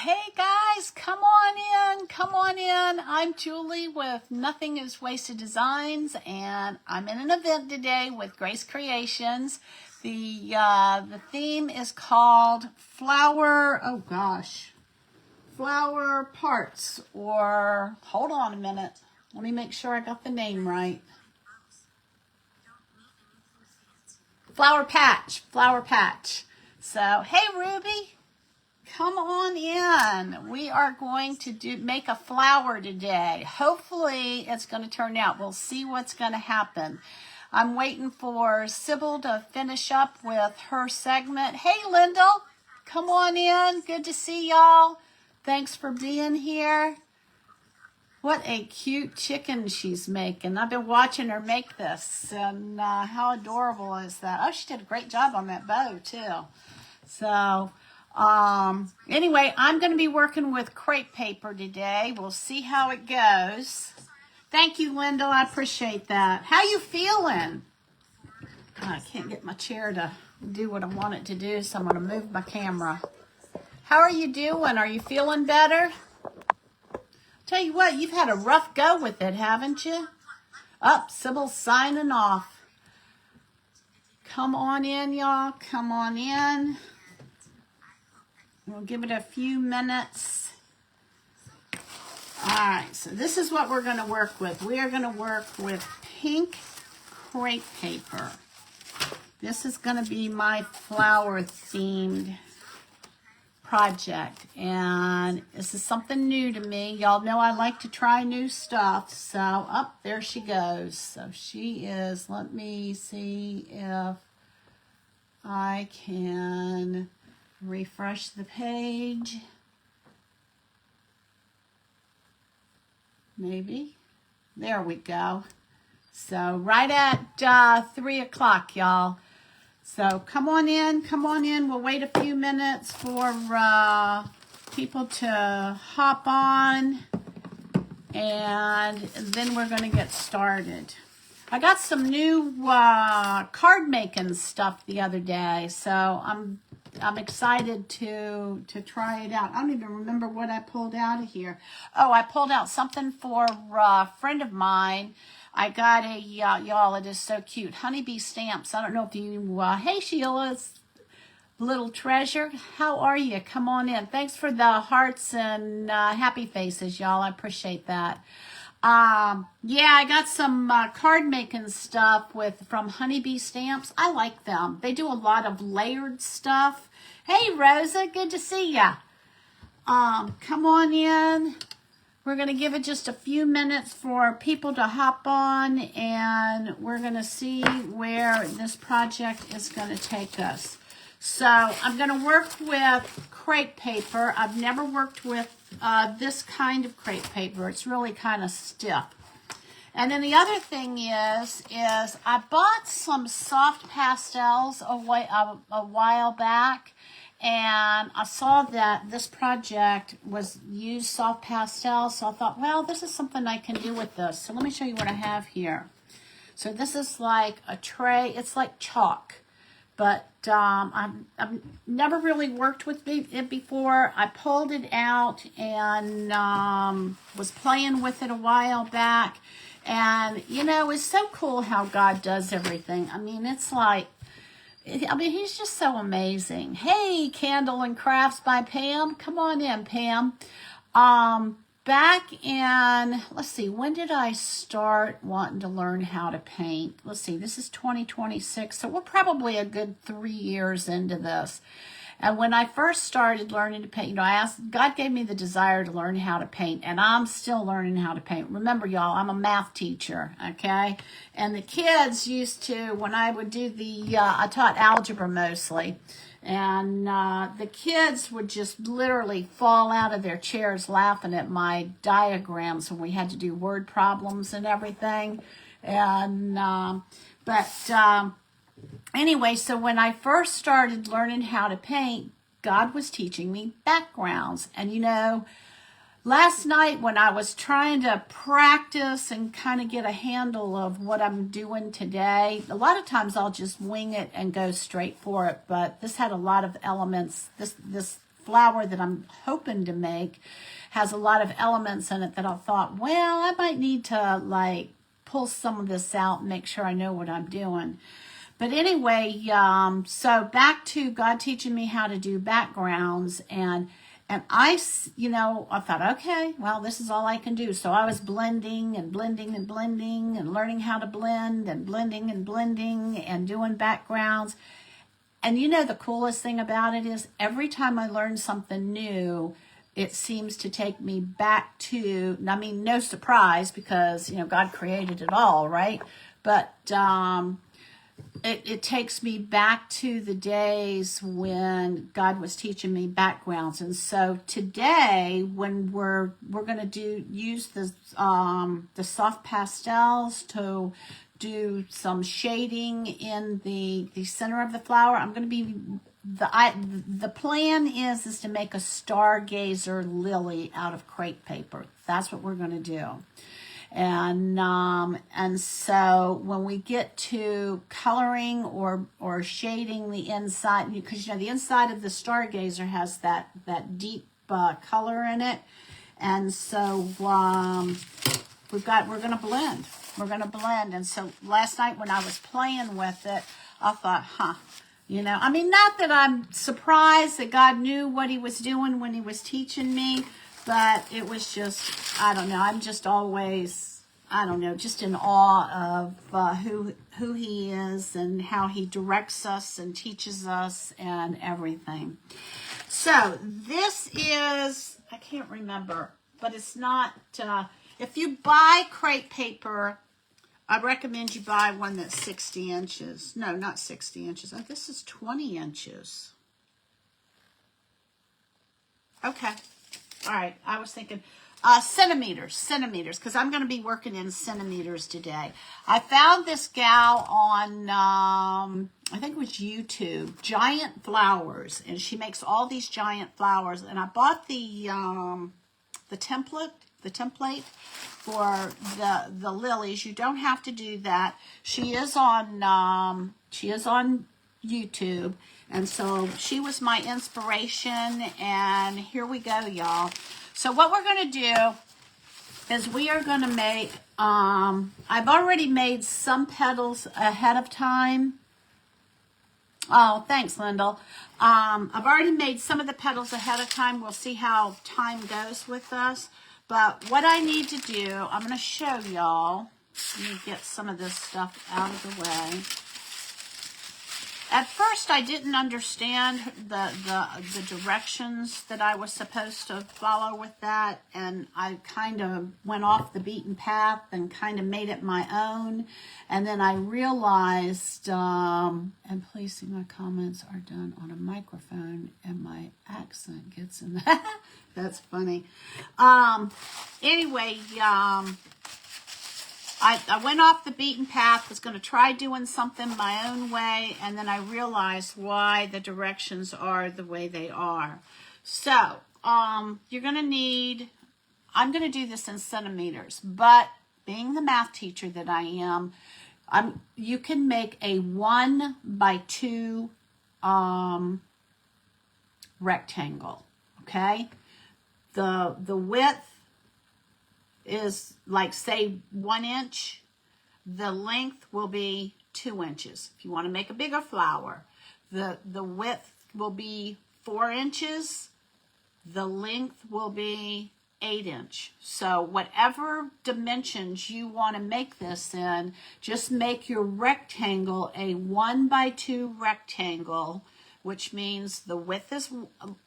Hey guys, come on in, come on in. I'm Julie with Nothing is Wasted Designs, and I'm in an event today with Grace Creations. The theme is called flower parts, or hold on a minute. Let me make sure I got the name right. Flower patch. So, hey Ruby. Come on in. We are going to make a flower today. Hopefully it's going to turn out. We'll see what's going to happen. I'm waiting for Sybil to finish up with her segment. Hey, Lyndall, come on in. Good to see y'all. Thanks for being here. What a cute chicken she's making. I've been watching her make this, and how adorable is that? Oh, she did a great job on that bow, too. So... anyway, I'm going to be working with crepe paper today. We'll see how it goes. Thank you, Linda. I appreciate that. How you feeling? I can't get my chair to do what I want it to do, so I'm going to move my camera. How are you doing? Are you feeling better? Tell you what, you've had a rough go with it, haven't you? Sybil's signing off. Come on in, y'all. Come on in. We'll give it a few minutes. All right, so this is what we're going to work with. We are going to work with pink crepe paper. This is going to be my flower-themed project, and this is something new to me. Y'all know I like to try new stuff, so there she goes. So she is, let me see if I can... refresh the page. Maybe. There we go. So right at 3 o'clock, y'all. So come on in. We'll wait a few minutes for people to hop on, and then we're going to get started. I got some new card making stuff the other day, so I'm excited to try it out. I don't even remember what I pulled out of here. Oh, I pulled out something for a friend of mine. I got a, y'all, it is so cute, honeybee stamps. I don't know if you, hey Sheila's little treasure. How are you? Come on in. Thanks for the hearts and happy faces, y'all. I appreciate that. Yeah, I got some card making stuff from Honeybee Stamps. I like them. They do a lot of layered stuff. Hey, Rosa, good to see ya. Come on in. We're going to give it just a few minutes for people to hop on, and we're going to see where this project is going to take us. So I'm going to work with crepe paper. I've never worked with this kind of crepe paper. It's really kind of stiff. And then the other thing is I bought some soft pastels a while back, and I saw that this project used soft pastels, so I thought, well, this is something I can do with this. So let me show you what I have here. So this is like a tray. It's like chalk. But I've never really worked with it before. I pulled it out and was playing with it a while back. And, you know, it's so cool how God does everything. I mean, it's like, he's just so amazing. Hey, Candle and Crafts by Pam. Come on in, Pam. Back in, let's see, when did I start wanting to learn how to paint? Let's see, this is 2026, so we're probably a good 3 years into this. And when I first started learning to paint, God gave me the desire to learn how to paint, and I'm still learning how to paint. Remember, y'all, I'm a math teacher, okay? And the kids used to, when I would do I taught algebra mostly, and the kids would just literally fall out of their chairs laughing at my diagrams when we had to do word problems and everything. And anyway, so when I first started learning how to paint, God was teaching me backgrounds. And you know, last night when I was trying to practice and kind of get a handle of what I'm doing today, a lot of times I'll just wing it and go straight for it. But this had a lot of elements. This flower that I'm hoping to make has a lot of elements in it that I thought, well, I might need to like pull some of this out and make sure I know what I'm doing. But anyway, so back to God teaching me how to do backgrounds, and I, I thought, okay, well, this is all I can do. So I was blending and blending and blending and learning how to blend and blending and blending and doing backgrounds. And the coolest thing about it is every time I learn something new, it seems to take me back to, I mean, no surprise because, God created it all, right? But it takes me back to the days when God was teaching me backgrounds. And so today, when we're going to use the soft pastels to do some shading in the center of the flower, I'm going to be the plan is to make a stargazer lily out of crepe paper. That's what we're going to do. And so when we get to coloring or shading the inside, because the inside of the stargazer has that deep color in it, and so we're gonna blend. We're gonna blend. And so last night when I was playing with it, I thought, I mean, not that I'm surprised that God knew what He was doing when He was teaching me. But it was just, I don't know, I'm just always, just in awe of who He is and how He directs us and teaches us and everything. So this is, I can't remember, but it's not, if you buy crepe paper, I recommend you buy one that's 60 inches. No, not 60 inches. This is 20 inches. Okay. All right, I was thinking centimeters, because I'm going to be working in centimeters today. I found this gal on, I think it was YouTube, Giant Flowers, and she makes all these giant flowers. And I bought the template for the lilies. You don't have to do that. She is on YouTube. And so she was my inspiration, and here we go, y'all. So what we're going to do is we are going to make, I've already made some petals ahead of time. Oh, thanks, Lyndall. I've already made some of the petals ahead of time. We'll see how time goes with us. But what I need to do, I'm going to show y'all. Let me get some of this stuff out of the way. At first, I didn't understand the directions that I was supposed to follow with that, and I kind of went off the beaten path and kind of made it my own. And then I realized, and please see my comments are done on a microphone, and my accent gets in that. That's funny. Anyway, I went off the beaten path, was going to try doing something my own way, and then I realized why the directions are the way they are. So, you're going to need, I'm going to do this in centimeters, but being the math teacher that I am, you can make a 1 by 2 rectangle, okay? The width is like, say, 1 inch. The length will be 2 inches. If you want to make a bigger flower, the width will be 4 inches. The length will be 8 inch. So whatever dimensions you want to make this in, just make your rectangle a 1 by 2 rectangle, which means the width is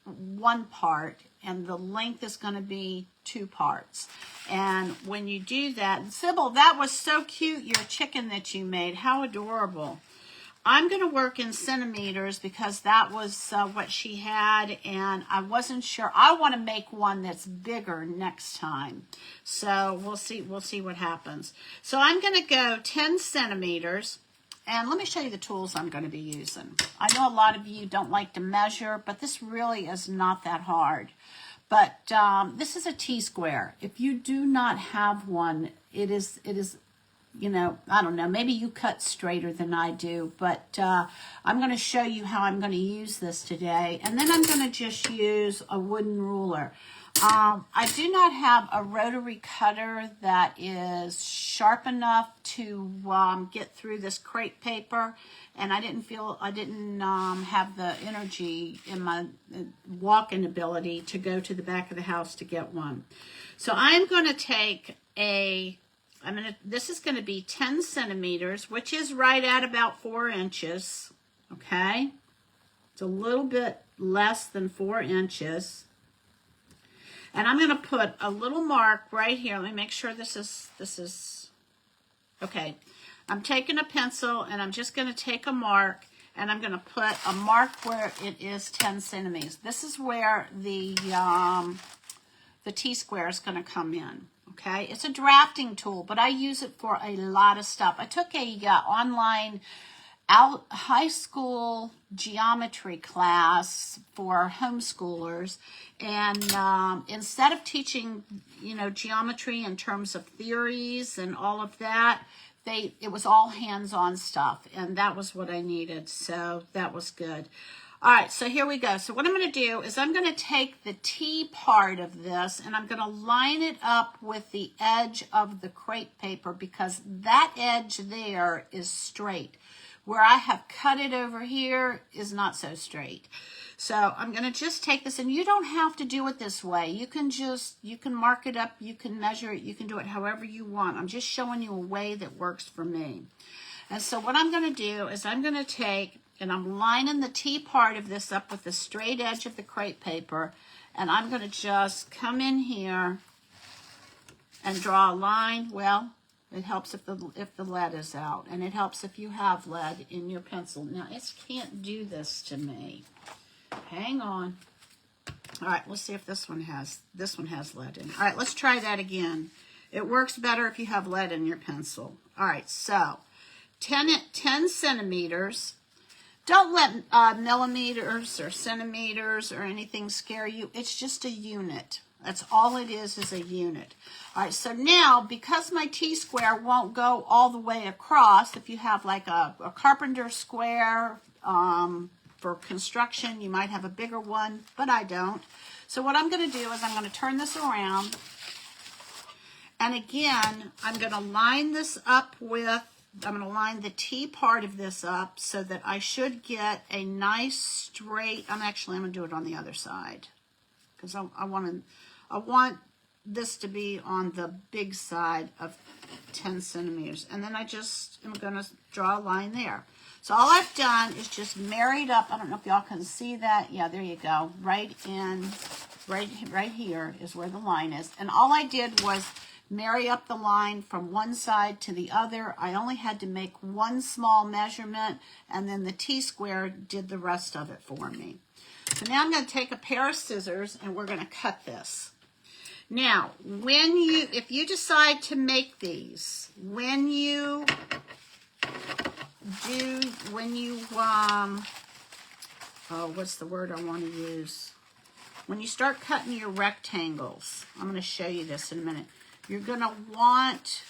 1 part and the length is going to be 2 parts. And when you do that, Sybil, that was so cute, your chicken that you made. How adorable. I'm going to work in centimeters because that was what she had, and I wasn't sure. I want to make one that's bigger next time. So we'll see what happens. So I'm going to go 10 centimeters. And let me show you the tools I'm going to be using. I know a lot of you don't like to measure, but this really is not that hard. But this is a T-square. If you do not have one, it is you know, I don't know, maybe you cut straighter than I do, but I'm going to show you how I'm going to use this today. And then I'm going to just use a wooden ruler. I do not have a rotary cutter that is sharp enough to get through this crepe paper, and I didn't have the energy in my walking ability to go to the back of the house to get one. So I'm going to take this is going to be 10 centimeters, which is right at about 4 inches, okay? It's a little bit less than 4 inches. And I'm going to put a little mark right here. Let me make sure this is, okay. I'm taking a pencil and I'm just going to take a mark and I'm going to put a mark where it is 10 centimeters. This is where the T-square is going to come in, okay? It's a drafting tool, but I use it for a lot of stuff. I took a online high school geometry class for homeschoolers, and instead of teaching, you know, geometry in terms of theories and all of that, it was all hands-on stuff, and that was what I needed, so that was good. All right, so here we go. So what I'm going to do is I'm going to take the T part of this and I'm going to line it up with the edge of the crepe paper, because that edge there is straight. Where I have cut it over here is not so straight. So I'm going to just take this, and you don't have to do it this way. You can mark it up, you can measure it, you can do it however you want. I'm just showing you a way that works for me. And so what I'm going to do is I'm going to take, and I'm lining the T part of this up with the straight edge of the crepe paper, and I'm going to just come in here and draw a line. Well, it helps if the lead is out, and it helps if you have lead in your pencil. Now, it can't do this to me. Hang on. All right, let's see if this one has lead in. All right, let's try that again. It works better if you have lead in your pencil. All right, so 10 centimeters. Don't let millimeters or centimeters or anything scare you. It's just a unit. That's all it is a unit. All right, so now, because my T-square won't go all the way across, if you have like a carpenter square for construction, you might have a bigger one, but I don't. So what I'm going to do is I'm going to turn this around. And again, I'm going to line this up with, I'm going to line the T part of this up so that I should get a nice straight, I'm going to do it on the other side, because I want this to be on the big side of 10 centimeters. And then I just am going to draw a line there. So all I've done is just married up. I don't know if y'all can see that. Yeah, there you go. Right here is where the line is. And all I did was marry up the line from one side to the other. I only had to make one small measurement, and then the T-square did the rest of it for me. So now I'm going to take a pair of scissors and we're going to cut this. Now, if you decide to make these, when you what's the word I want to use? When you start cutting your rectangles, I'm going to show you this in a minute. You're going to want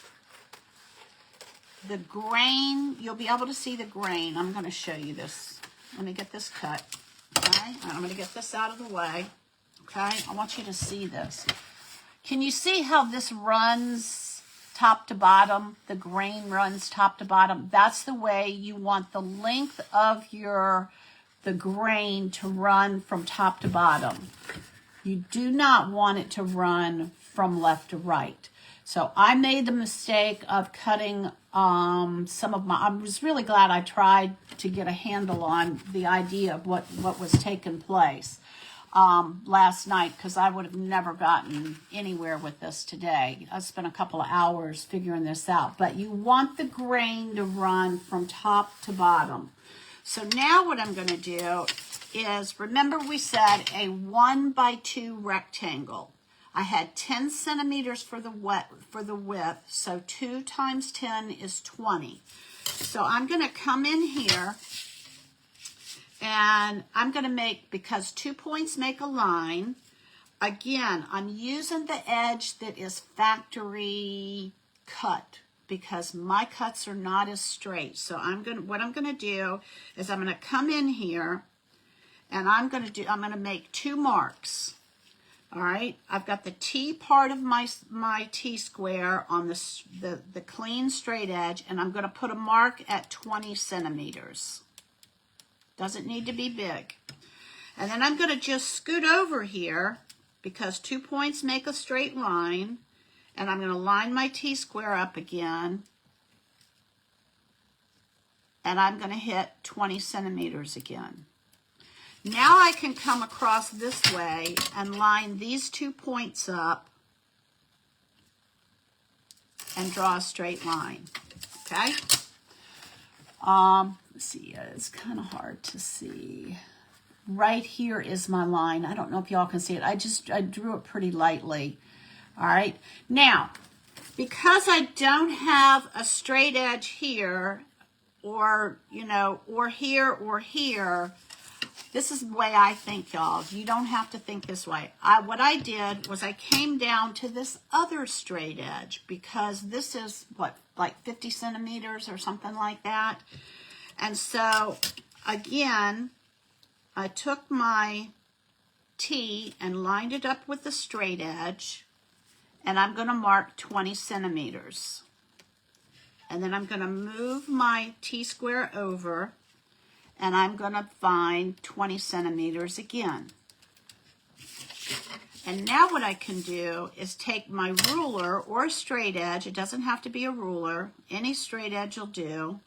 the grain. You'll be able to see the grain. I'm going to show you this. Let me get this cut. Okay, I'm going to get this out of the way. Okay, I want you to see this. Can you see how this runs top to bottom? The grain runs top to bottom. That's the way you want the length of the grain to run from top to bottom. You do not want it to run from left to right. So I made the mistake of cutting some of I was really glad I tried to get a handle on the idea of what was taking place last night, because I would have never gotten anywhere with this today. I spent a couple of hours figuring this out. But you want the grain to run from top to bottom. So now what I'm going to do is, remember we said a 1x2 rectangle. I had 10 centimeters for the width, so 2 times 10 is 20. So I'm going to come in here, and I'm going to make, because 2 points make a line, again, I'm using the edge that is factory cut. because my cuts are not as straight. So what I'm gonna do is I'm gonna come in here and I'm gonna make 2 marks. All right, I've got the T part of my T-square on the clean straight edge, and I'm gonna put a mark at 20 centimeters. Doesn't need to be big. And then I'm gonna just scoot over here because 2 points make a straight line, and I'm gonna line my T-square up again, and I'm gonna hit 20 centimeters again. Now I can come across this way and line these 2 points up and draw a straight line, okay? Let's see, it's kind of hard to see. Right here is my line. I don't know if y'all can see it. I drew it pretty lightly. All right, now, because I don't have a straight edge here, or, you know, or here, this is the way I think, y'all. You don't have to think this way. What I did was I came down to this other straight edge because this is, what, like 50 centimeters or something like that. And so, again, I took my T and lined it up with the straight edge, and I'm going to mark 20 centimeters. And then I'm going to move my T-square over, and I'm going to find 20 centimeters again. And now what I can do is take my ruler or a straight edge. It doesn't have to be a ruler. Any straight edge will do.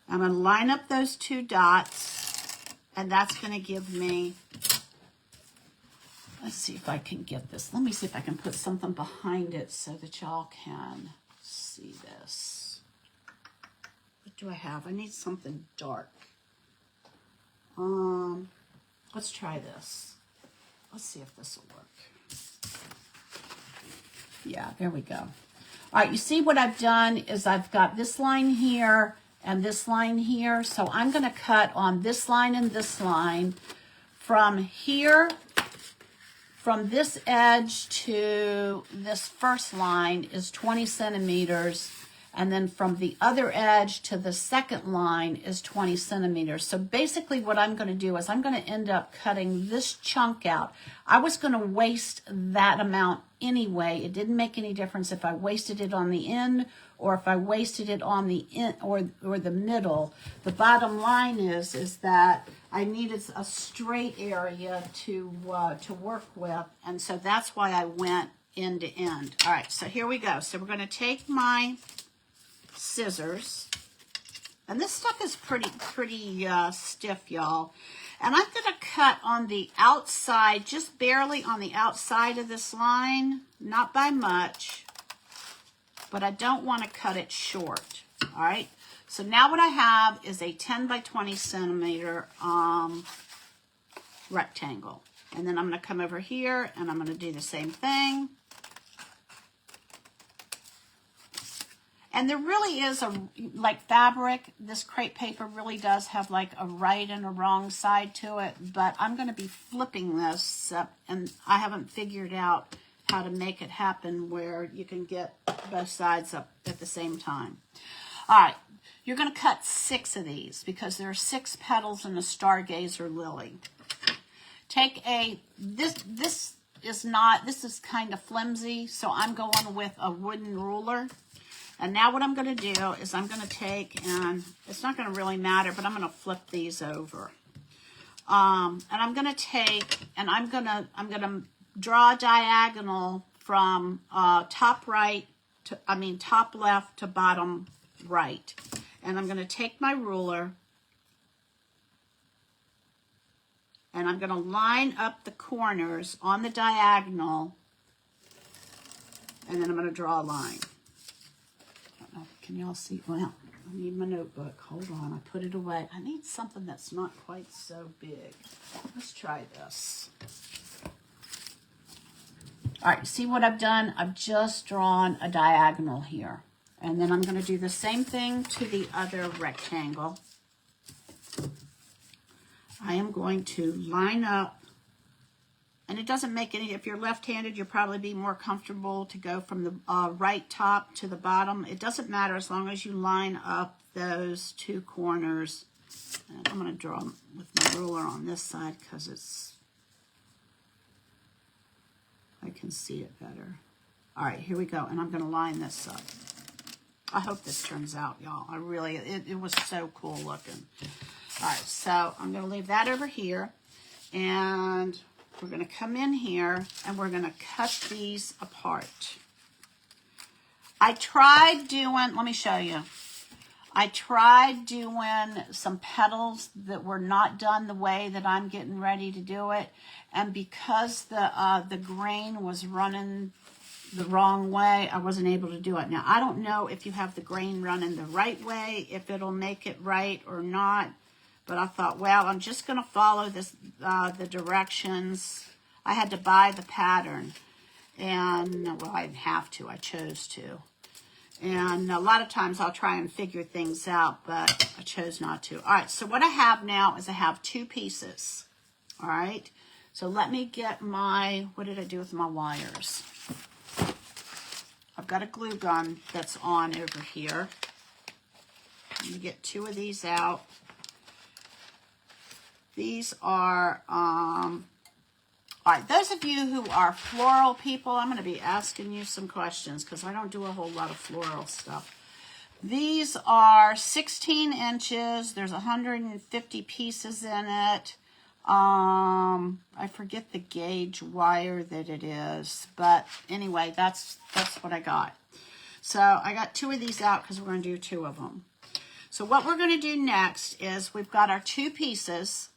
I'm going to line up those 2 dots, and that's going to give me, let's see if I can get this. Let me see if I can put something behind it so that y'all can see this. What do I have? I need something dark. Let's try this. Let's see if this will work. Yeah, there we go. All right, you see what I've done is I've got this line here and this line here. So I'm going to cut on this line and this line from here, from this edge to this first line is 20 centimeters. And then from the other edge to the second line is 20 centimeters. So basically what I'm going to do is I'm going to end up cutting this chunk out. I was going to waste that amount anyway. It didn't make any difference if I wasted it on the end or if I wasted it on the end or the middle. The bottom line is that I needed a straight area to work with. And so that's why I went end to end. All right, so here we go. So we're going to take my scissors, and this stuff is pretty stiff, y'all, and I'm going to cut on the outside, just barely on the outside of this line, not by much, but I don't want to cut it short. All right, so now what I have is a 10 by 20 centimeter rectangle, and then I'm going to come over here and I'm going to do the same thing. And there really is like fabric, this crepe paper really does have like a right and a wrong side to it, but I'm going to be flipping this up, and I haven't figured out how to make it happen where you can get both sides up at the same time. All right, you're going to cut 6 of these because there are 6 petals in a stargazer lily. Take this is kind of flimsy, so I'm going with a wooden ruler. And now what I'm going to do is I'm going to take, and it's not going to really matter, but I'm going to flip these over. And I'm going to take, and I'm going to draw a diagonal from top left to bottom right. And I'm going to take my ruler, and I'm going to line up the corners on the diagonal, and then I'm going to draw a line. Can y'all see? Well, I need my notebook. Hold on, I put it away. I need something that's not quite so big. Let's try this. All right, see what I've done? I've just drawn a diagonal here. And then I'm going to do the same thing to the other rectangle. I am going to line up And it doesn't make any, if you're left-handed, you'll probably be more comfortable to go from the right top to the bottom. It doesn't matter as long as you line up those two corners. And I'm going to draw with my ruler on this side because I can see it better. All right, here we go. And I'm going to line this up. I hope this turns out, y'all. It was so cool looking. All right, so I'm going to leave that over here. And we're going to come in here and we're going to cut these apart. I tried doing, let me show you. I tried doing some petals that were not done the way that I'm getting ready to do it. And because the grain was running the wrong way, I wasn't able to do it. Now, I don't know if you have the grain running the right way, if it'll make it right or not. But I thought, well, I'm just going to follow this, the directions. I had to buy the pattern. And, well, I didn't have to. I chose to. And a lot of times I'll try and figure things out, but I chose not to. All right, so what I have now is I have two pieces. All right, so let me get my, what did I do with my wires? I've got a glue gun that's on over here. Let me get two of these out. These are, all right, those of you who are floral people, I'm going to be asking you some questions because I don't do a whole lot of floral stuff. These are 16 inches. There's 150 pieces in it. I forget the gauge wire that it is, but anyway, that's what I got. So I got two of these out because we're going to do two of them. So what we're going to do next is we've got our two pieces.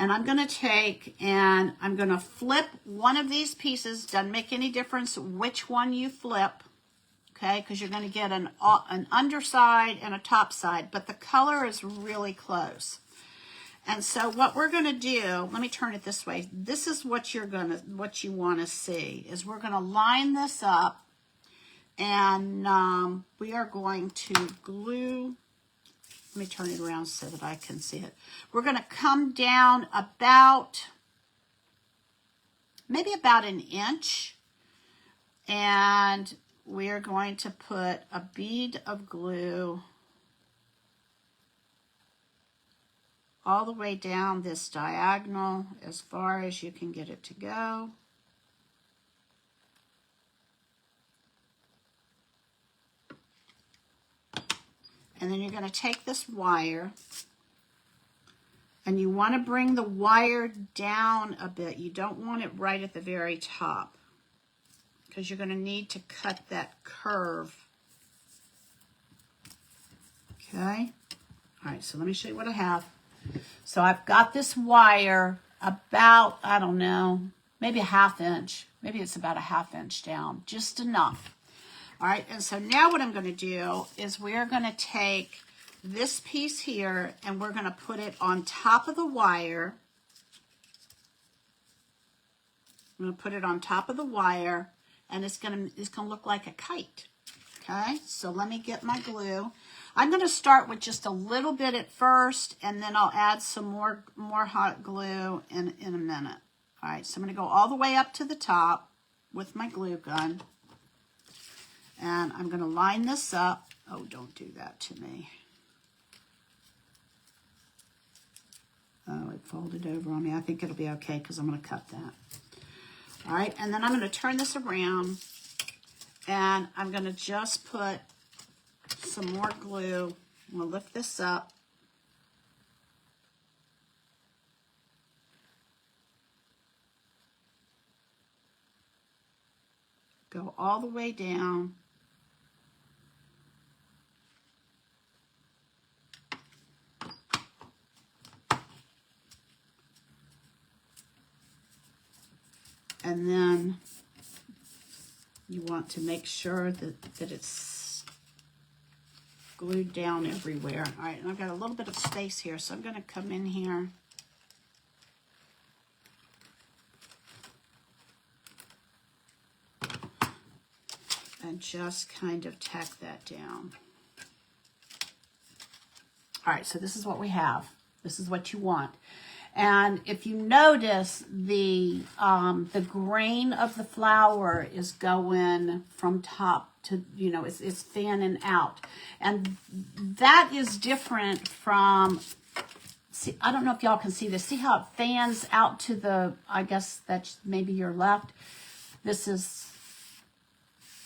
And I'm going to take and I'm going to flip one of these pieces. Doesn't make any difference which one you flip, okay? Because you're going to get an underside and a top side, but the color is really close. And so what we're going to do, let me turn it this way. This is what you want to see is we're going to line this up, and we are going to glue. Let me turn it around so that I can see it. We're going to come down maybe about an inch. And we're going to put a bead of glue all the way down this diagonal as far as you can get it to go. And then you're going to take this wire and you want to bring the wire down a bit. You don't want it right at the very top because you're going to need to cut that curve. Okay. All right, so let me show you what I have. So I've got this wire about, I don't know, maybe a ½ inch. Maybe it's about a ½ inch down, just enough. All right, and so now what I'm going to do is we're going to take this piece here and we're going to put it on top of the wire. I'm going to put it on top of the wire, and it's going to look like a kite. Okay, so let me get my glue. I'm going to start with just a little bit at first, and then I'll add some more hot glue in a minute. All right, so I'm going to go all the way up to the top with my glue gun. And I'm going to line this up. Oh, don't do that to me. Oh, it folded over on me. I think it'll be okay because I'm going to cut that. All right, and then I'm going to turn this around. And I'm going to just put some more glue. I'm going to lift this up. Go all the way down. And then you want to make sure that it's glued down everywhere. All right, and I've got a little bit of space here, so I'm going to come in here. And just kind of tack that down. All right, so this is what we have. This is what you want. And if you notice, the grain of the flower is going from top to, you know, it's fanning out. And that is different from, see, I don't know if y'all can see this. See how it fans out to the, I guess that's maybe your left. This is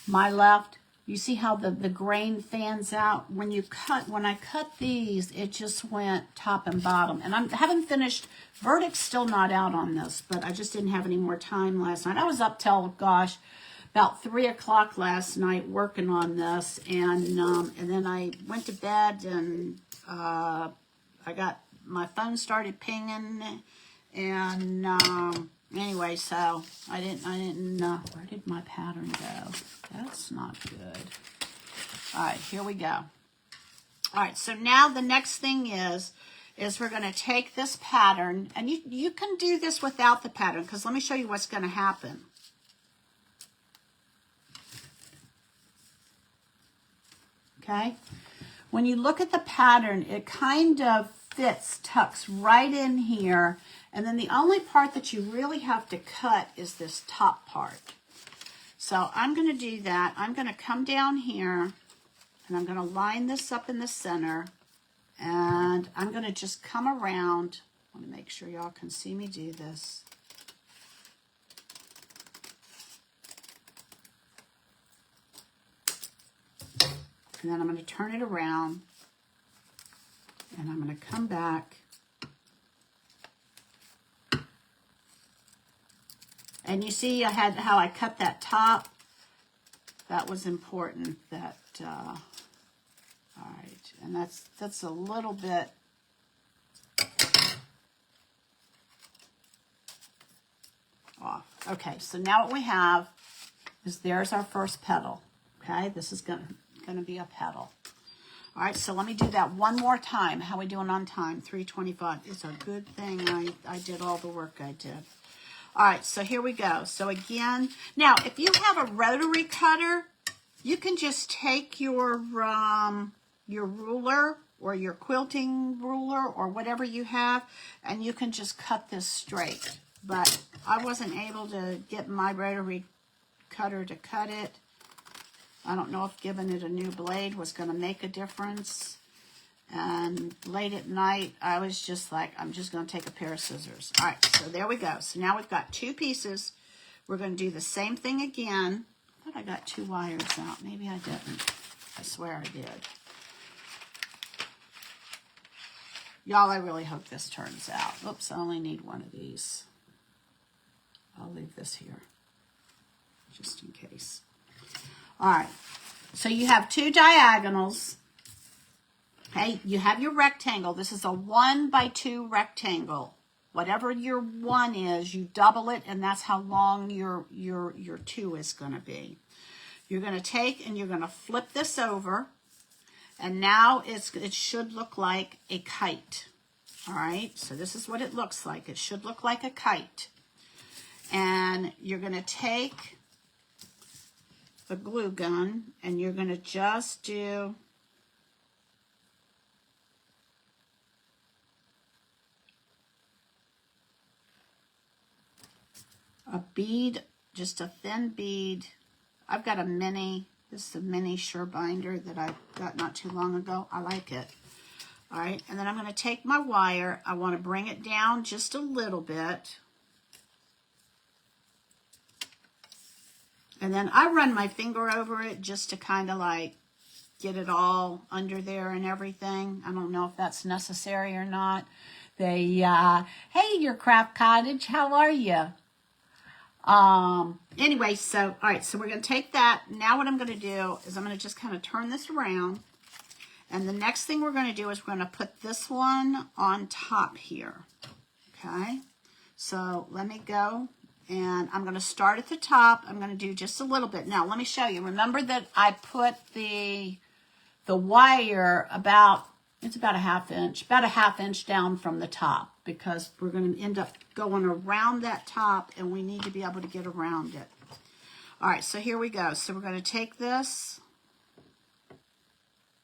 my left. You see how the grain fans out? When I cut these, it just went top and bottom. And I haven't finished, verdict's still not out on this, but I just didn't have any more time last night. I was up till, gosh, about 3 o'clock last night working on this. And then I went to bed and I got, my phone started pinging. And anyway, so I didn't, where did my pattern go? That's not good. All right, here we go. All right, so now the next thing is we're going to take this pattern, and you can do this without the pattern, because let me show you what's going to happen. Okay? When you look at the pattern, it kind of fits, tucks right in here, and then the only part that you really have to cut is this top part. So I'm going to do that. I'm going to come down here, and I'm going to line this up in the center, and I'm going to just come around. I want to make sure y'all can see me do this. And then I'm going to turn it around, and I'm going to come back. And you see how I cut that top? That was important. That, all right. And that's a little bit off. Okay, so now what we have is there's our first petal. Okay, this is gonna be a petal. All right, so let me do that one more time. How we doing on time? 3:25. It's a good thing I did all the work I did. All right, so here we go. So again, now if you have a rotary cutter, you can just take your ruler or your quilting ruler or whatever you have, and you can just cut this straight. But I wasn't able to get my rotary cutter to cut it. I don't know if giving it a new blade was going to make a difference. And late at night, I was just like, I'm just going to take a pair of scissors. All right, so there we go. So now we've got 2 pieces. We're going to do the same thing again. I thought I got 2 wires out. Maybe I didn't. I swear I did. Y'all, I really hope this turns out. Oops, I only need one of these. I'll leave this here, just in case. All right, so you have 2 diagonals. Okay, you have your rectangle. This is a 1 by 2 rectangle. Whatever your 1 is, you double it, and that's how long your 2 is going to be. You're going to take and you're going to flip this over, and now it should look like a kite. All right, so this is what it looks like. It should look like a kite. And you're going to take the glue gun, and you're going to just do a bead, just a thin bead. I've got a mini, this is a mini sure binder that I got not too long ago. I like it. All right, and then I'm going to take my wire. I want to bring it down just a little bit. And then I run my finger over it just to kind of like get it all under there and everything. I don't know if that's necessary or not. Hey, your craft cottage, how are you? Anyway, so, all right, so we're going to take that. Now what I'm going to do is I'm going to just kind of turn this around. And the next thing we're going to do is we're going to put this one on top here. Okay, so let me go. And I'm going to start at the top. I'm going to do just a little bit. Now, let me show you. Remember that I put the wire about, it's about a half inch down from the top, because we're going to end up going around that top, and we need to be able to get around it. All right, so here we go. So we're going to take this,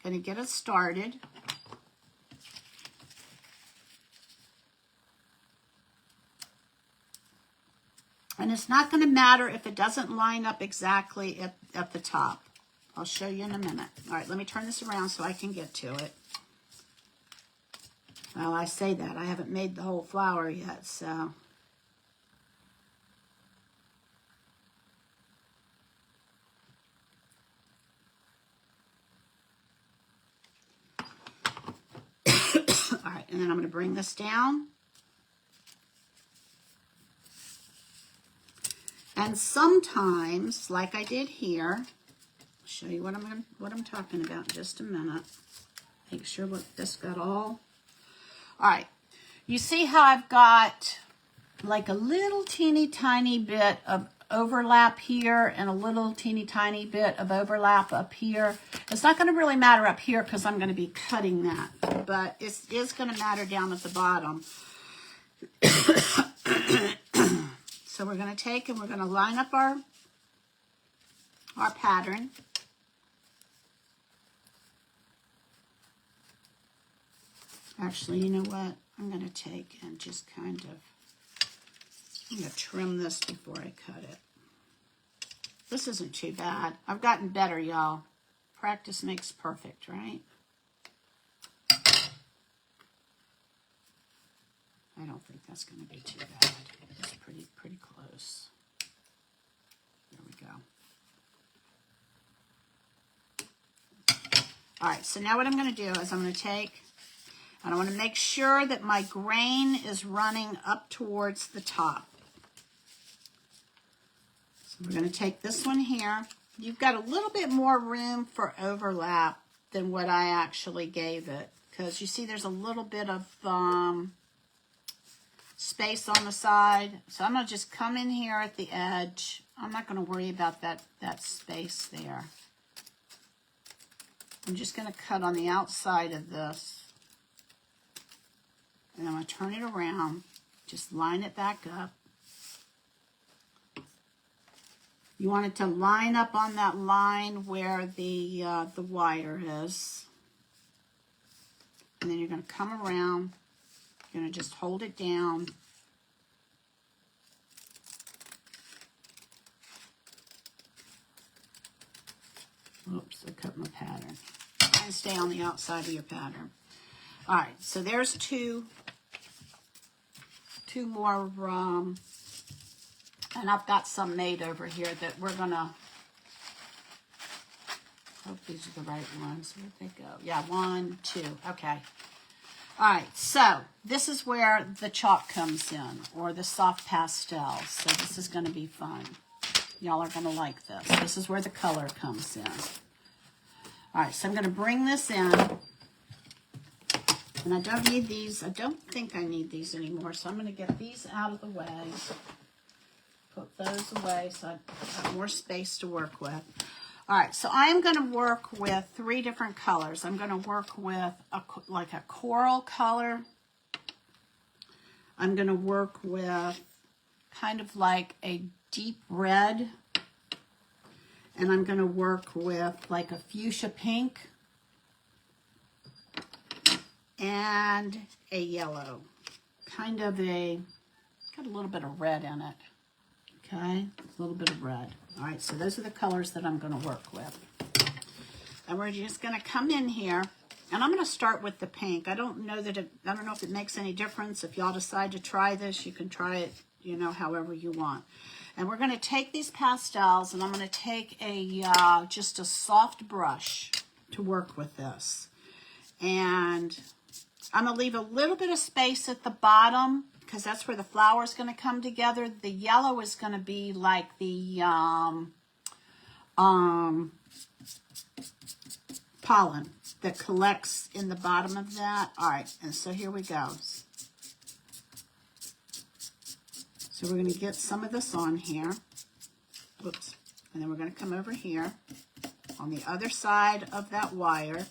going to get it started. And it's not going to matter if it doesn't line up exactly at the top. I'll show you in a minute. All right, let me turn this around so I can get to it. Well, I say that. I haven't made the whole flower yet, so. All right, and then I'm going to bring this down. And sometimes, like I did here, I'll show you what I'm talking about in just a minute. Make sure this got all right. You see how I've got like a little teeny tiny bit of overlap here and a little teeny tiny bit of overlap up here. It's not going to really matter up here because I'm going to be cutting that, but it is going to matter down at the bottom. So we're going to take and we're going to line up our pattern. Actually, you know what? I'm going to take and just kind of, I'm going to trim this before I cut it. This isn't too bad. I've gotten better, y'all. Practice makes perfect, right? I don't think that's going to be too bad. It's pretty close. There we go. All right, so now what I'm going to do is I'm going to take, and I want to make sure that my grain is running up towards the top. So we're going to take this one here. You've got a little bit more room for overlap than what I actually gave it, because you see there's a little bit of space on the side. So I'm going to just come in here at the edge. I'm not going to worry about that space there. I'm just going to cut on the outside of this. And I'm going to turn it around. Just line it back up. You want it to line up on that line where the wire is. And then you're going to come around. You're going to just hold it down. Oops, I cut my pattern. Try and stay on the outside of your pattern. All right, so there's two more, and I've got some made over here that we're going to, hope these are the right ones. Where'd they go? Yeah, 1, 2, okay. All right, so this is where the chalk comes in, or the soft pastel. So this is going to be fun. Y'all are going to like this. This is where the color comes in. All right, so I'm going to bring this in. And I don't need these. I don't think I need these anymore. So I'm going to get these out of the way. Put those away so I have more space to work with. All right, so I'm going to work with 3 different colors. I'm going to work with like a coral color. I'm going to work with kind of like a deep red. And I'm going to work with like a fuchsia pink and a yellow. Kind of got a little bit of red in it. Okay, a little bit of red. All right, so those are the colors that I'm going to work with. And we're just going to come in here, and I'm going to start with the pink. I don't know if it makes any difference. If y'all decide to try this, you can try it, you know, however you want. And we're going to take these pastels, and I'm going to take just a soft brush to work with this. And I'm going to leave a little bit of space at the bottom, because that's where the flower is going to come together. The yellow is going to be like the pollen that collects in the bottom of that. All right, and so here we go. So we're going to get some of this on here. Whoops. And then we're going to come over here on the other side of that wire.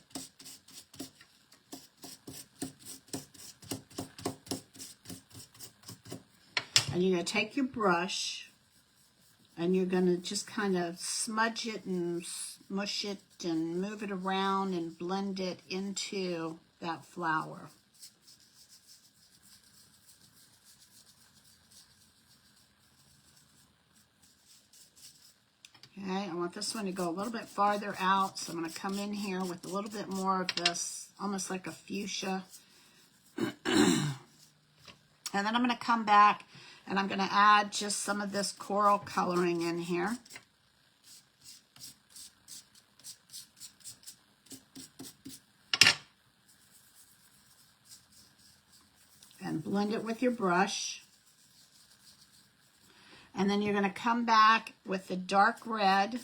And you're going to take your brush and you're going to just kind of smudge it and smush it and move it around and blend it into that flower. Okay, I want this one to go a little bit farther out, so I'm going to come in here with a little bit more of this, almost like a fuchsia. And then I'm going to come back and I'm going to add just some of this coral coloring in here. And blend it with your brush. And then you're going to come back with the dark red.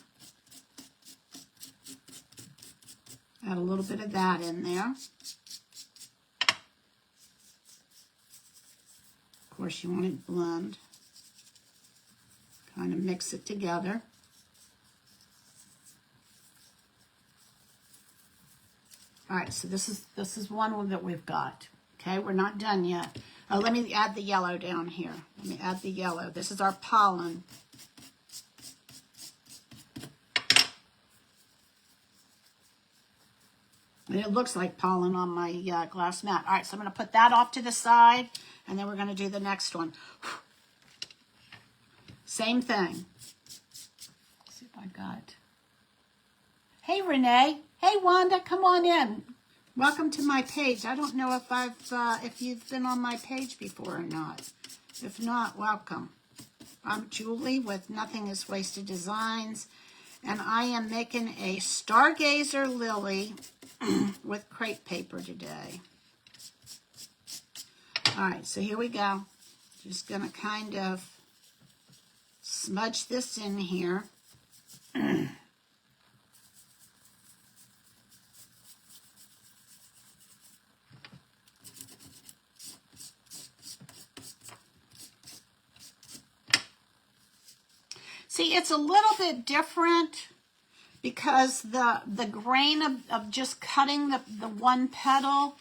Add a little bit of that in there. Of course, you want it blend. Kind of mix it together. All right, so this is one that we've got. Okay, we're not done yet. Oh, let me add the yellow down here. Let me add the yellow. This is our pollen. And it looks like pollen on my glass mat. All right, so I'm going to put that off to the side, and then we're going to do the next one. Same thing. Let's see if I got... Hey, Renee. Hey, Wanda, come on in. Welcome to my page. I don't know if you've been on my page before or not. If not, welcome. I'm Julie with Nothing is Wasted Designs, and I am making a stargazer lily with crepe paper today. All right, so here we go. Just gonna kind of smudge this in here. See, it's a little bit different because the grain of just cutting the one petal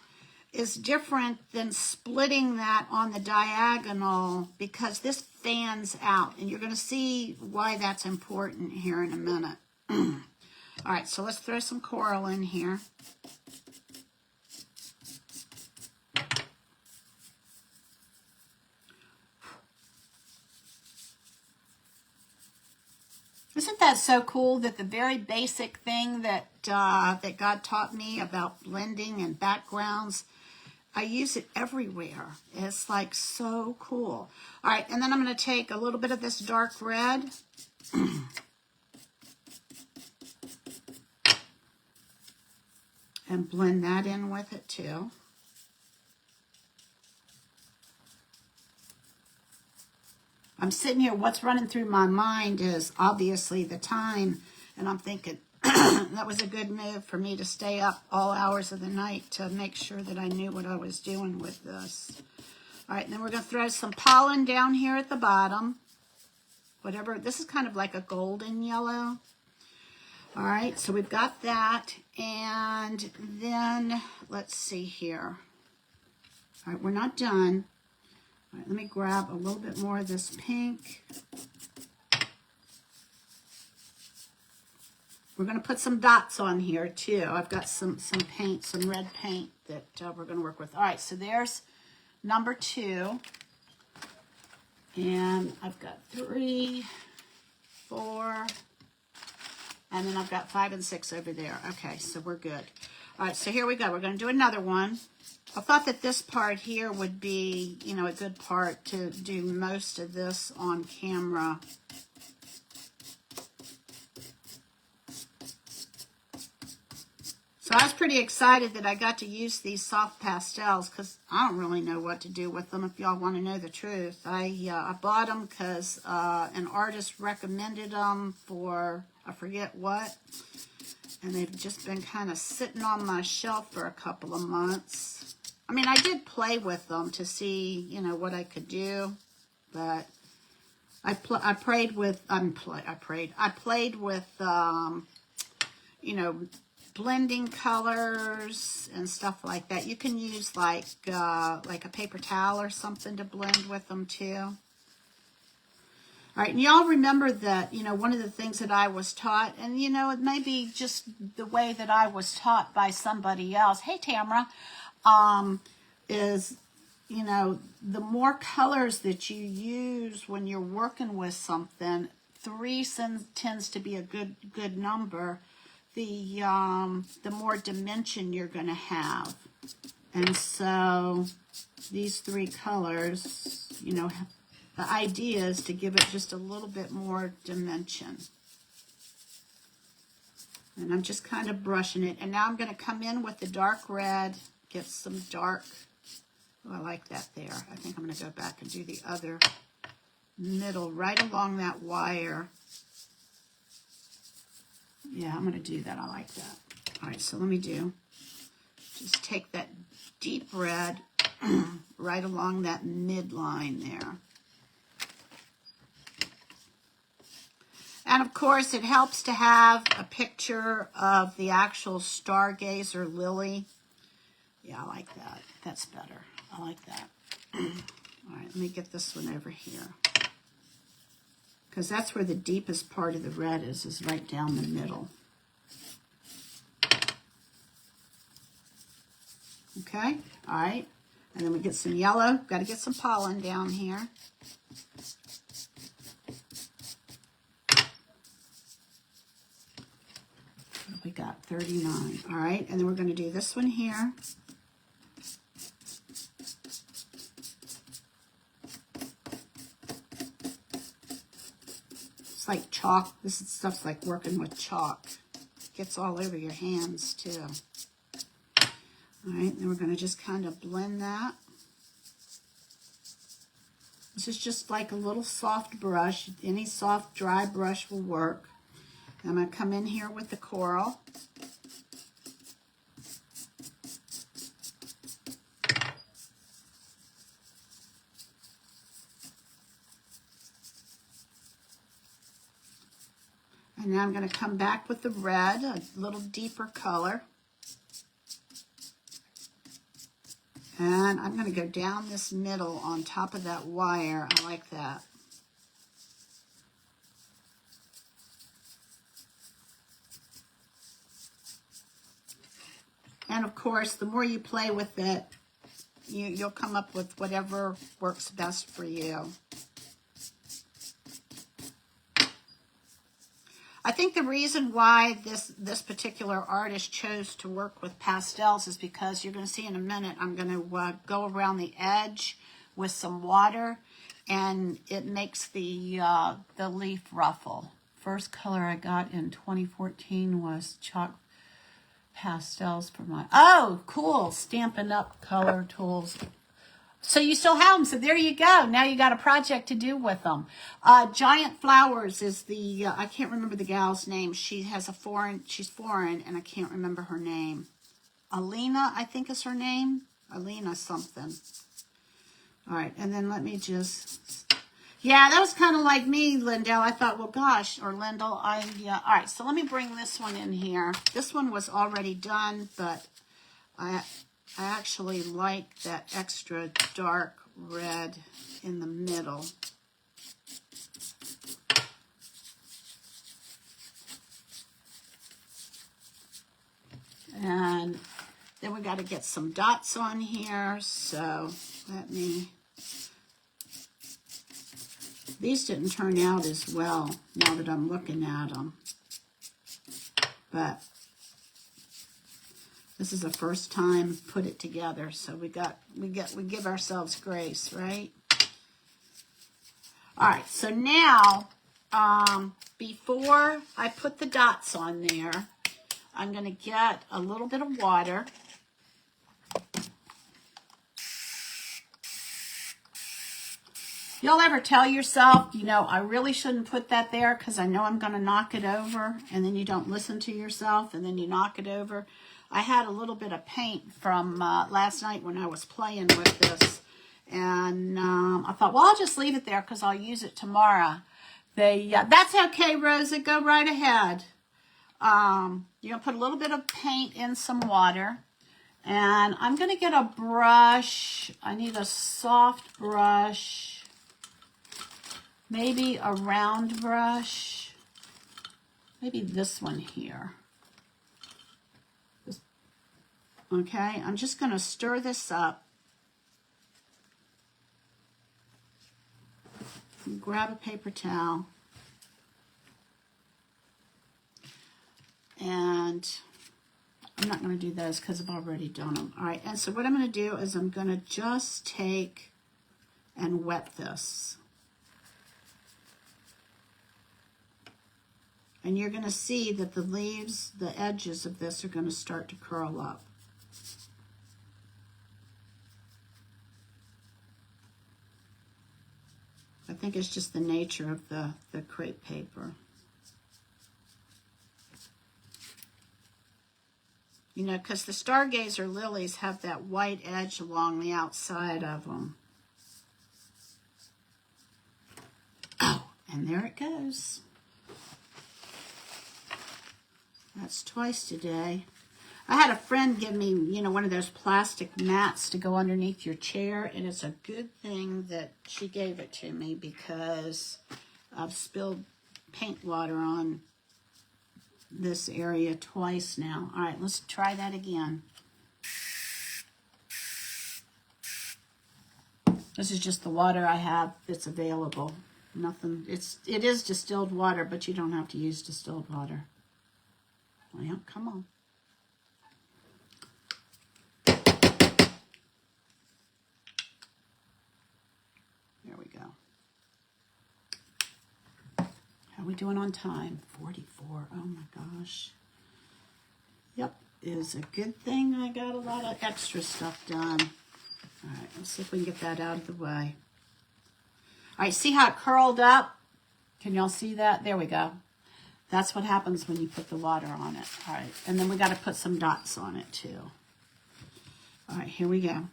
is different than splitting that on the diagonal, because this fans out, and you're going to see why that's important here in a minute. All right, so let's throw some coral in here. Isn't that so cool that the very basic thing that that God taught me about blending and backgrounds, I use it everywhere. It's like so cool. All right, and then I'm going to take a little bit of this dark red. And blend that in with it too. I'm sitting here, what's running through my mind is obviously the time, and I'm thinking that was a good move for me to stay up all hours of the night to make sure that I knew what I was doing with this. All right, and then we're going to throw some pollen down here at the bottom. Whatever, this is kind of like a golden yellow. All right, so we've got that, and then let's see here. All right, we're not done. All right, let me grab a little bit more of this pink. We're going to put some dots on here too. I've got some paint, some red paint that we're going to work with. All right, so there's number 2. And I've got 3, 4, and then I've got 5 and 6 over there. Okay, so we're good. All right, so here we go. We're going to do another one. I thought that this part here would be, you know, a good part to do most of this on camera. So I was pretty excited that I got to use these soft pastels because I don't really know what to do with them, if y'all want to know the truth. I bought them because an artist recommended them for, I forget what, and they've just been kind of sitting on my shelf for a couple of months. I mean, I did play with them to see, you know, what I could do, but I played with, you know, blending colors and stuff like that. You can use like a paper towel or something to blend with them too. All right, and y'all remember that, you know, one of the things that I was taught, and you know, it may be just the way that I was taught by somebody else. Hey, Tamara. Is, you know, the more colors that you use when you're working with something, 3 tends to be a good number, the more dimension you're going to have. And so these 3 colors, you know, the idea is to give it just a little bit more dimension. And I'm just kind of brushing it. And now I'm going to come in with the dark red, get some dark. Oh, I like that there. I think I'm going to go back and do the other middle right along that wire. Yeah, I'm going to do that. I like that. All right, so let me just take that deep red right along that midline there. And of course, it helps to have a picture of the actual stargazer lily. Yeah, I like that. That's better. I like that. All right, let me get this one over here. Because that's where the deepest part of the red is right down the middle. Okay, all right. And then we get some yellow. Got to get some pollen down here. We got 39. All right, and then we're going to do this one here. It's like chalk. This stuff's like working with chalk. It gets all over your hands too. All right, then we're going to just kind of blend that. This is just like a little soft brush. Any soft, dry brush will work. I'm going to come in here with the coral. And now I'm going to come back with the red, a little deeper color. And I'm going to go down this middle on top of that wire. I like that. And of course, the more you play with it, you'll come up with whatever works best for you. I think the reason why this particular artist chose to work with pastels is because you're going to see in a minute, I'm going to go around the edge with some water, and it makes the leaf ruffle. First color I got in 2014 was chalk pastels for my, oh, cool, Stampin' Up! Color tools. So you still have them. So there you go. Now you got a project to do with them. Giant Flowers is the, I can't remember the gal's name. She has she's foreign, and I can't remember her name. Alina, I think is her name. Alina something. All right, and then let me just, yeah, that was kind of like me, Lindell. I thought, well, gosh, or Lindell, yeah. All right, so let me bring this one in here. This one was already done, but I actually like that extra dark red in the middle. And then we got to get some dots on here. So let me, these didn't turn out as well now that I'm looking at them. But this is the first time put it together, so we give ourselves grace, right? All right, so now before I put the dots on there, I'm going to get a little bit of water. Y'all ever tell yourself, you know, I really shouldn't put that there because I know I'm going to knock it over, and then you don't listen to yourself, and then you knock it over? I had a little bit of paint from last night when I was playing with this, and I thought, well, I'll just leave it there because I'll use it tomorrow. That's okay, Rosa. Go right ahead. You're going to put a little bit of paint in some water, and I'm going to get a brush. I need a soft brush, maybe a round brush, maybe this one here. Okay, I'm just going to stir this up. Grab a paper towel. And I'm not going to do those because I've already done them. All right, and so what I'm going to do is I'm going to just take and wet this. And you're going to see that the leaves, the edges of this are going to start to curl up. I think it's just the nature of the crepe paper. You know, because the stargazer lilies have that white edge along the outside of them. Oh, and there it goes. That's twice today. I had a friend give me, you know, one of those plastic mats to go underneath your chair, and it's a good thing that she gave it to me because I've spilled paint water on this area twice now. All right, let's try that again. This is just the water I have that's available. Nothing, it is distilled water, but you don't have to use distilled water. Well, come on. There we go. How are we doing on time? 44. Oh my gosh. Yep, it is a good thing I got a lot of extra stuff done. All right, let's see if we can get that out of the way. All right, see how it curled up? Can y'all see that? There we go. That's what happens when you put the water on it. All right, and then we got to put some dots on it too. All right, here we go.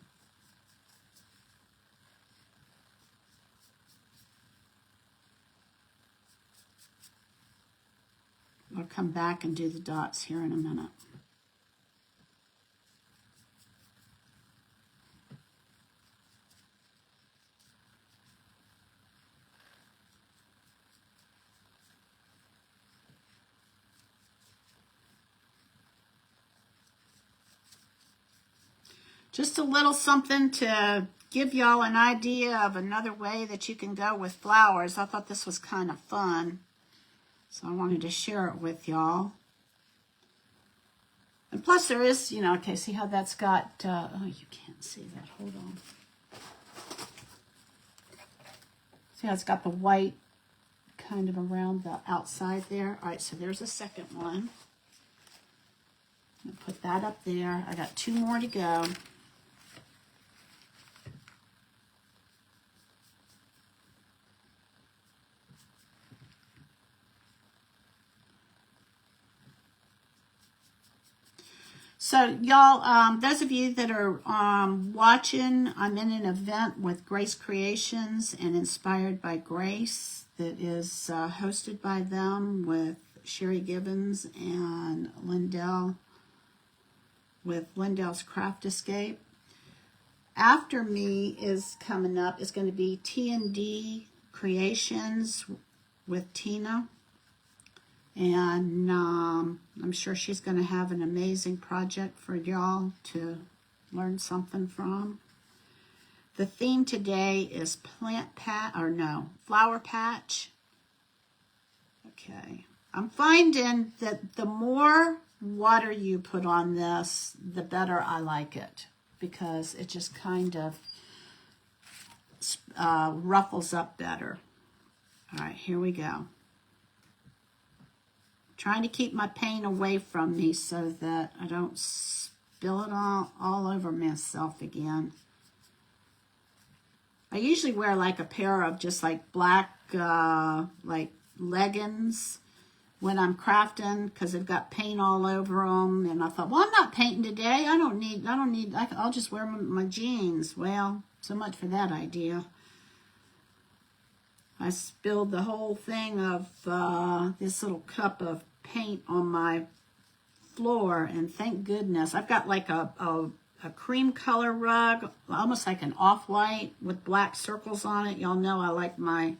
I'll come back and do the dots here in a minute. Just a little something to give y'all an idea of another way that you can go with flowers. I thought this was kind of fun, so I wanted to share it with y'all. And plus there is, you know, okay, see how that's got, oh, you can't see that, hold on. See how it's got the white kind of around the outside there? All right, so there's a second one. I'm gonna put that up there. I got 2 more to go. So y'all, those of you that are watching, I'm in an event with Grace Creations and Inspired by Grace that is hosted by them with Sherry Gibbons and Lindell with Lindell's Craft Escape. After me is coming up, is going to be T&D Creations with Tina. And I'm sure she's going to have an amazing project for y'all to learn something from. The theme today is flower patch. Okay. I'm finding that the more water you put on this, the better I like it, because it just kind of ruffles up better. All right, here we go. Trying to keep my paint away from me so that I don't spill it all over myself again. I usually wear like a pair of just like black like leggings when I'm crafting because they've got paint all over them. And I thought, well, I'm not painting today. I'll just wear my jeans. Well, so much for that idea. I spilled the whole thing of this little cup of paint on my floor, and thank goodness. I've got like a cream color rug, almost like an off-white with black circles on it. Y'all know I like my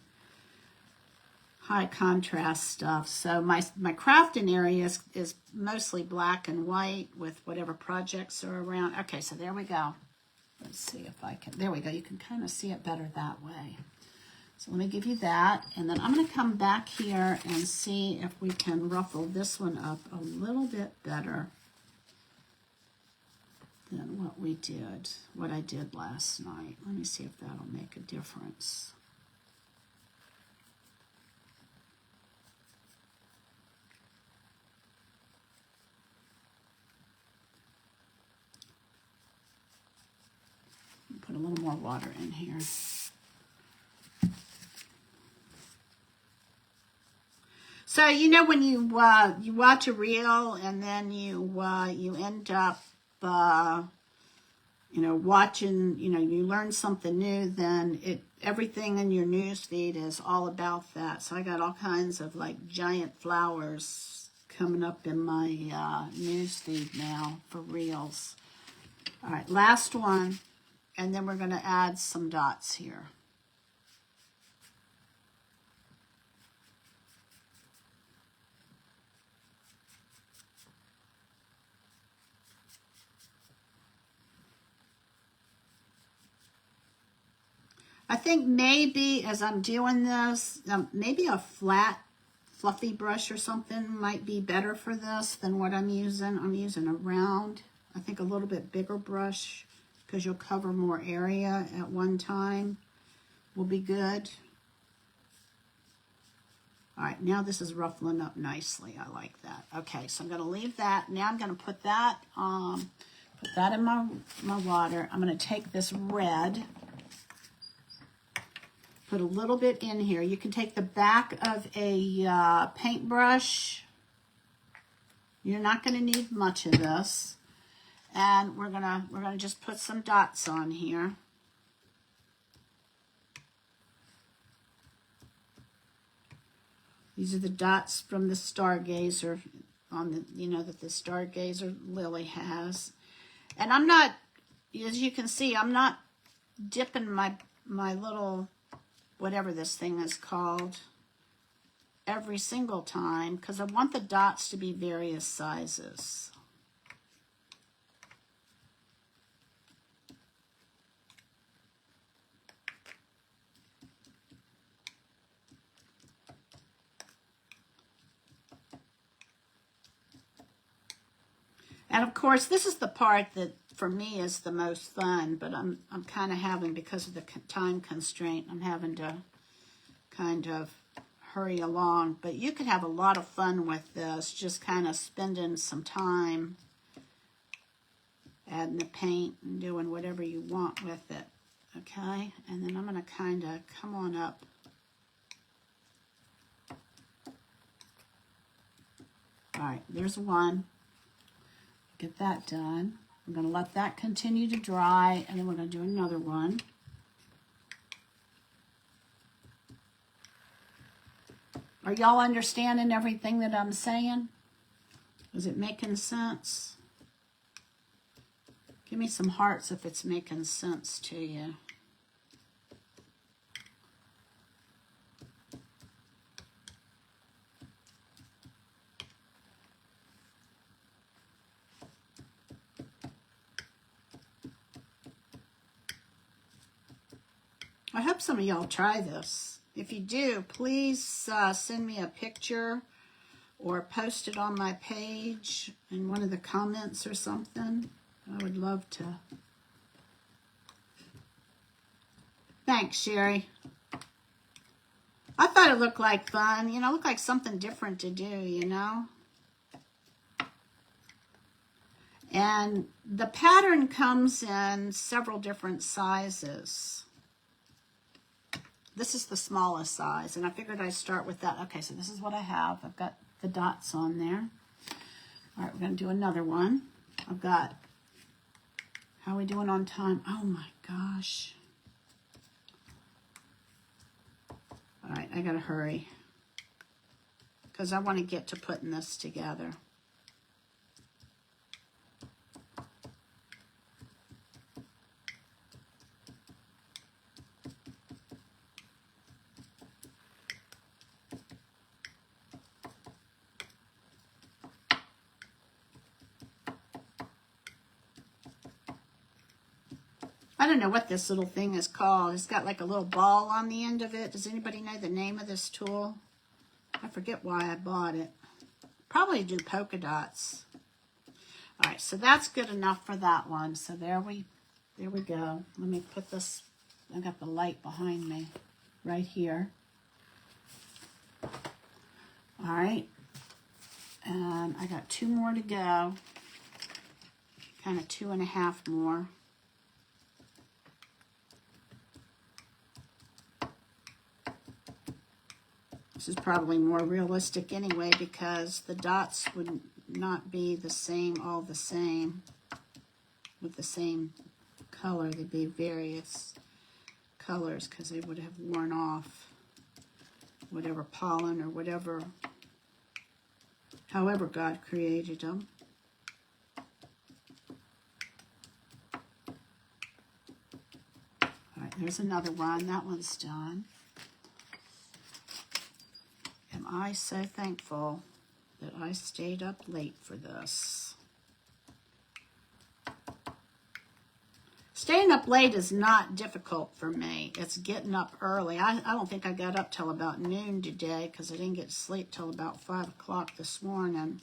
high contrast stuff. So my crafting area is mostly black and white with whatever projects are around. Okay, so there we go. Let's see if I can, there we go. You can kind of see it better that way. So let me give you that. And then I'm going to come back here and see if we can ruffle this one up a little bit better than what I did last night. Let me see if that'll make a difference. Put a little more water in here. So you know when you watch a reel and then you end up watching, you learn something new, then everything in your news feed is all about that. So I got all kinds of like giant flowers coming up in my news feed now for reels. All right, last one, and then we're going to add some dots here. I think maybe as I'm doing this, maybe a flat, fluffy brush or something might be better for this than what I'm using. I'm using a round, I think a little bit bigger brush because you'll cover more area at one time will be good. All right, now this is ruffling up nicely. I like that. Okay, so I'm going to leave that. Now I'm going to put that in my water. I'm going to take this red, put a little bit in here. You can take the back of a paintbrush. You're not going to need much of this. And we're gonna just put some dots on here. These are the dots from the stargazer on the that the stargazer lily has. And I'm not, as you can see, I'm not dipping my little whatever this thing is called every single time because I want the dots to be various sizes. And of course, this is the part that for me is the most fun, but I'm kind of having, because of the time constraint, I'm having to kind of hurry along. But you could have a lot of fun with this, just kind of spending some time adding the paint and doing whatever you want with it. Okay, and then I'm going to kind of come on up. All right, there's one. Get that done. I'm going to let that continue to dry, and then we're going to do another one. Are y'all understanding everything that I'm saying? Is it making sense? Give me some hearts if it's making sense to you. I hope some of y'all try this. If you do, please send me a picture or post it on my page in one of the comments or something. I would love to. Thanks, Sherry. I thought it looked like fun. Looked like something different to do, And the pattern comes in several different sizes. This is the smallest size, and I figured I'd start with that. Okay, so this is what I have. I've got the dots on there. All right, we're going to do another one. I've got, how are we doing on time? Oh my gosh. All right, I got to hurry because I want to get to putting this together. I don't know what this little thing is called. It's got like a little ball on the end of it. Does anybody know the name of this tool? I forget why I bought it. Probably do polka dots. All right, so that's good enough for that one. So there we go. Let me put this, I got the light behind me right here. All right, and I got 2 more to go, kind of 2.5 more. This is probably more realistic anyway because the dots would not be the same, all the same, with the same color. They'd be various colors because they would have worn off whatever pollen or whatever, however God created them. All right, there's another one. That one's done. Am I so thankful that I stayed up late for this? Staying up late is not difficult for me. It's getting up early. I don't think I got up till about noon today because I didn't get to sleep till about 5 o'clock this morning.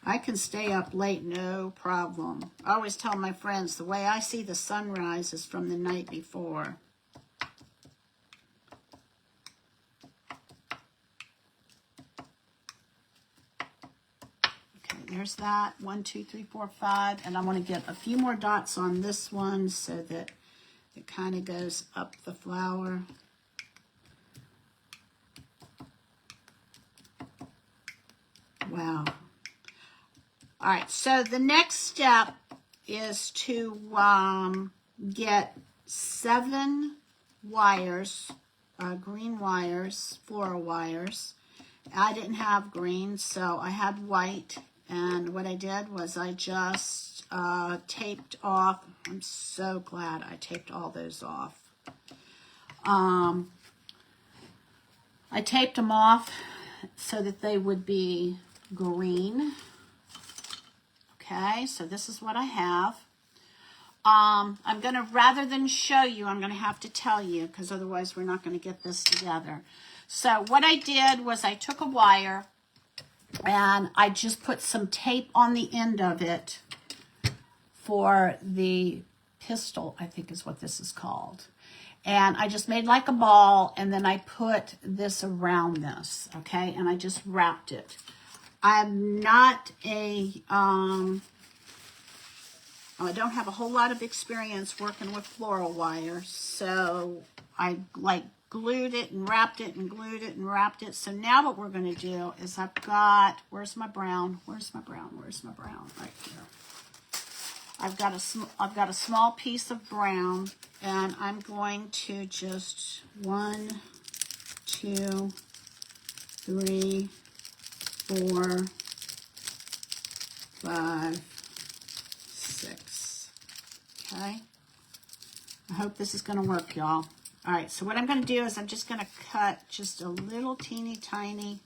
I can stay up late, no problem. I always tell my friends the way I see the sunrise is from the night before. There's that, 1, 2, 3, 4, 5, and I want to get a few more dots on this one so that it kind of goes up the flower. Wow. All right, so the next step is to get 7 wires, green wires, floral wires. I didn't have green, so I had white. And what I did was I just taped off. I'm so glad I taped all those off. I taped them off so that they would be green. Okay, so this is what I have. I'm going to, rather than show you, I'm going to have to tell you because otherwise we're not going to get this together. So what I did was I took a wire and I just put some tape on the end of it for the pistol, I think is what this is called. And I just made like a ball, and then I put this around this, okay? And I just wrapped it. I'm not a, I don't have a whole lot of experience working with floral wire, so I like glued it and wrapped it and glued it and wrapped it. So now what we're going to do is I've got, where's my brown? Where's my brown? Where's my brown? Right here. I've got a small piece of brown, and I'm going to just 1, 2, 3, 4, 5, 6. Okay. I hope this is going to work, y'all. All right, so what I'm going to do is I'm just going to cut just a little teeny tiny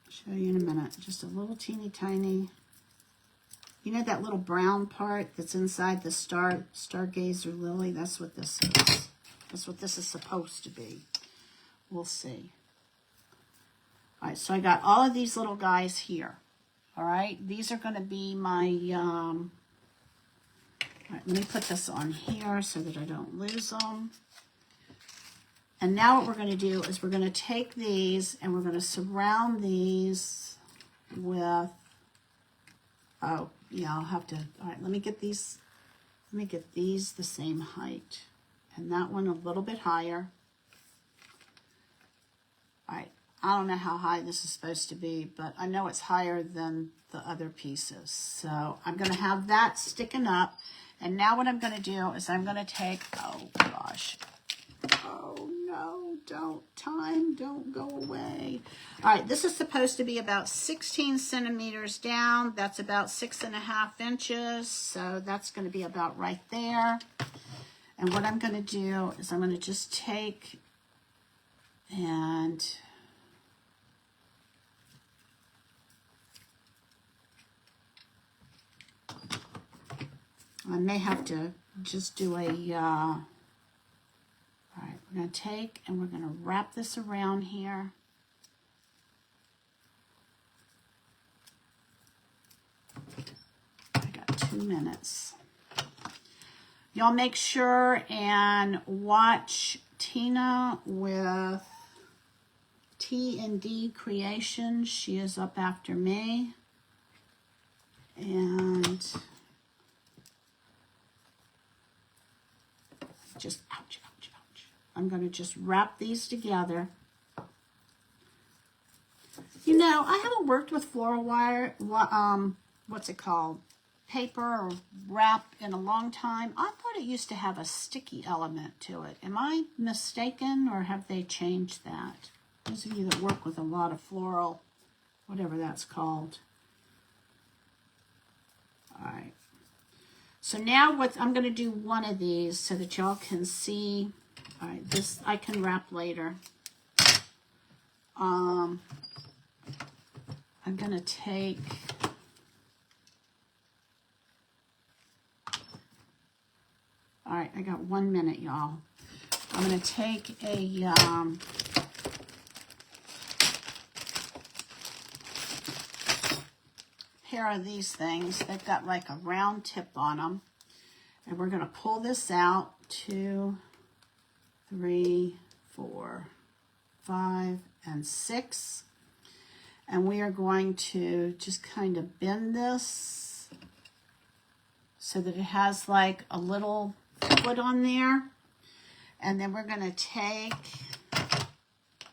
show you in a minute, just a little teeny tiny, you know that little brown part that's inside the stargazer lily? That's what this is. That's what this is supposed to be. We'll see. All right, so I got all of these little guys here. All right, these are going to be my all right, let me put this on here so that I don't lose them. And now what we're going to do is we're going to take these and we're going to surround these with, oh, yeah, I'll have to, all right, let me get these the same height. And that one a little bit higher. All right, I don't know how high this is supposed to be, but I know it's higher than the other pieces. So I'm going to have that sticking up. And now what I'm going to do is I'm going to take, oh gosh, oh no, don't go away. All right, this is supposed to be about 16 centimeters down. That's about 6.5 inches. So that's going to be about right there. And what I'm going to do is I'm going to just take and I may have to just do a, all right, we're going to take and we're going to wrap this around here. I got 2 minutes. Y'all make sure and watch Tina with T&D Creations. She is up after me. And just, ouch, ouch, ouch. I'm going to just wrap these together. You know, I haven't worked with floral wire, what's it called? Paper or wrap in a long time. I thought it used to have a sticky element to it. Am I mistaken, or have they changed that? Those of you that work with a lot of floral, whatever that's called. All right. So now I'm going to do one of these so that y'all can see. All right, this I can wrap later. I'm going to take... All right, I got 1 minute, y'all. I'm going to take a pair of these things. They've got like a round tip on them. And we're going to pull this out. 2, 3, 4, 5, and 6. And we are going to just kind of bend this so that it has like a little foot on there. And then we're going to take,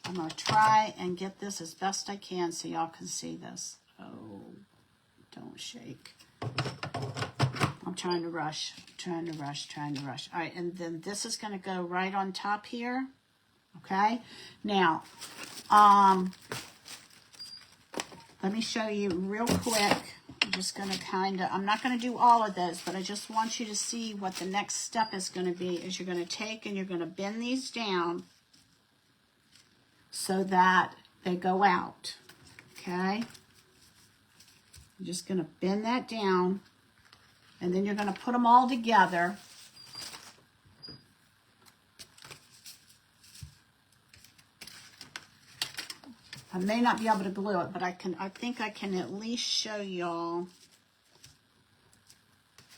I'm going to try and get this as best I can so y'all can see this. Oh, don't shake. I'm trying to rush, trying to rush. All right, and then this is going to go right on top here. Okay, now, let me show you real quick. I'm just going to I'm not going to do all of those, but I just want you to see what the next step is going to be. Is you're going to take and you're going to bend these down so that they go out. Okay? You're just going to bend that down, and then you're going to put them all together. I may not be able to glue it, but I think I can at least show y'all.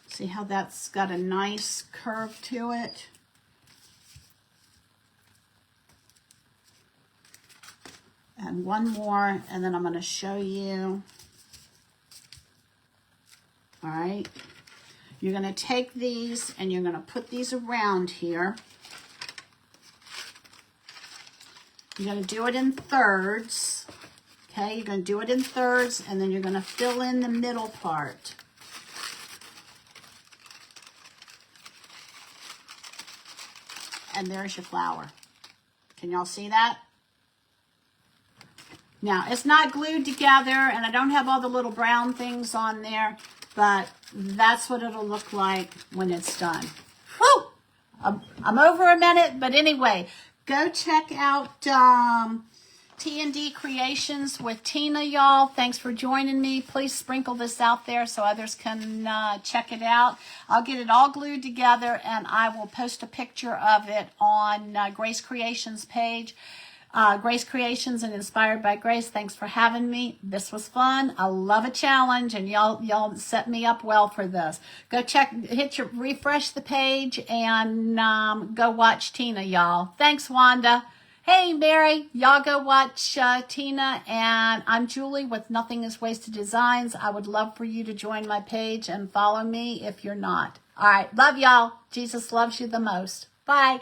See how that's got a nice curve to it? And one more, and then I'm going to show you. All right. You're going to take these and you're going to put these around here. You're going to do it in thirds, okay? You're going to do it in thirds, and then you're going to fill in the middle part. And there's your flower. Can y'all see that? Now, it's not glued together, and I don't have all the little brown things on there, but that's what it'll look like when it's done. Woo! I'm over a minute, but anyway, go check out T&D Creations with Tina, y'all. Thanks for joining me. Please sprinkle this out there so others can check it out. I'll get it all glued together, and I will post a picture of it on Grace Creations page. Grace Creations and Inspired by Grace. Thanks for having me. This was fun. I love a challenge, and y'all set me up well for this. Go refresh the page and go watch Tina, y'all. Thanks, Wanda. Hey, Mary, y'all go watch Tina, and I'm Julie with Nothing is Wasted Designs. I would love for you to join my page and follow me if you're not. All right, love y'all. Jesus loves you the most. Bye.